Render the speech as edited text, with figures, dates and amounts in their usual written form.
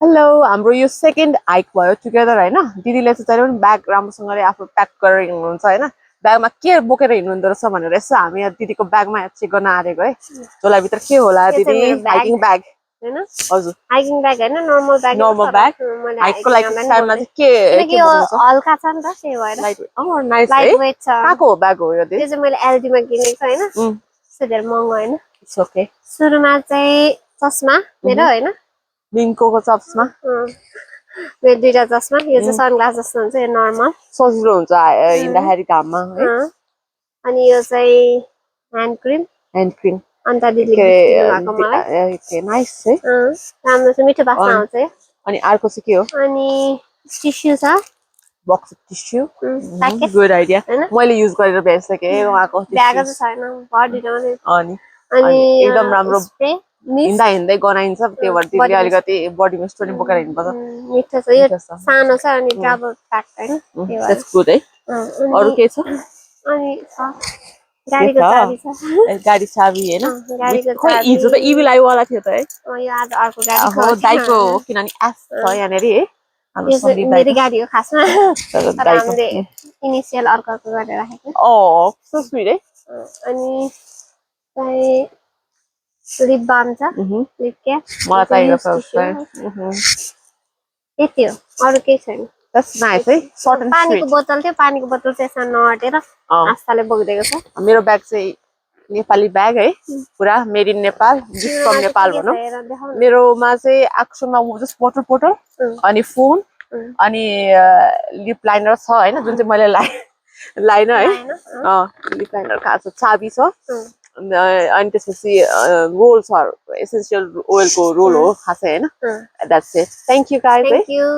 hello हाम्रो यो second hike भयो टुगेदर होइन दिदीले चाहिँ जहिले पनि ब्याग राम्रोसँगले आफू प्याक गरेर हिँड्नुहुन्छ होइन ब्यागमा के बोकेर हिँड्नुहुँदो रहेछ भनेर यसो हामी यहाँ दिदीको ब्यागमा चेक गर्न आएको है झोलाभित्र के होला दिदी हाइकिङ ब्याग हैन हजुर हाइकिङ ब्याग हैन नर्मल ब्याग नर्मल ब्याग हाइकको लागि टाइममा चाहिँ के बोक्नुहुन्छ हल्का छ नि त त्यही भएर नाइस है लाइट वेट छ कहाँको ब्याग हो यो त्यो चाहिँ मैले एलडी मा किनेको छु हैन त्यसो धेरै महँगो हैन इट्स ओके सुरुमा चाहिँ चस्मा मेरो हैन लिङ्कोको चप्समा मेरो दुईटा चस्मा यो चाहिँ सनग्लास जस्तो हुन्छ यो नर्मल सजिलो हुन्छ हिँड्दाखेरि घाममा है अनि यो चाहिँ ह्यान्ड क्रिम अन्त दिदीले गिफ्ट दिनुभएको मलाई नाइस है राम्रो छ मिठो बास्ना आउँछ यो अनि अर्को चाहिँ के हो अनि टिस्यु छ बक्स टिस्यु गुड आइडिया मैले युज गरेर भेट्सके उहाँको ब्याग चाहिँ छैन भर्दिन अनि अनि एकदम राम्रो हिँड्दा हिँड्दै गनाइन्छ त्यही भएर दिदीले अलिकति बडी मिस्ट पनि बोकेर हिँड्नुपर्छ मिठो छ यो सानो छ अनि डबल प्याक हैन द्याट्स गुड है अरु के छ अनि गाडीको चाबी छ गाडी चाबी हैन गाडीको खोइ हिजो त इभी लाइभ वाला थियो त है यो आज अर्को गाडी हो दाइको हो किनभने एस छ यहाँनेरि है यो चाहिँ मेरो गाडी हो खासमा तर हामीले इनिशियल अर्को गरेर राखेको सो स्वीट है अनि चाहिँ लिप बाम छ लिप केयर मलाई चाहिएको यति हो अरु केही छैन That's nice है short and पानीको बोतल थियो पानीको बोतल चाहिँ यसमा नअटेर आस्थाले बोक्दैको छ मेरो ब्याग चाहिँ नेपाली ब्याग है पुरा made in Nepal gift from Nepal भनौँ मेरोमा चाहिँ आक्सुमा जस्ट बोतल अनि फोन अनि लिप लाइनर छ हैन जुन चाहिँ मैले लाइन है लिप लाइनर खास चाबी छ अनि त्यसपछि रोल छ एसेन्शियल ओइलको रोल हो खासै हैन that's it thank you guys thank you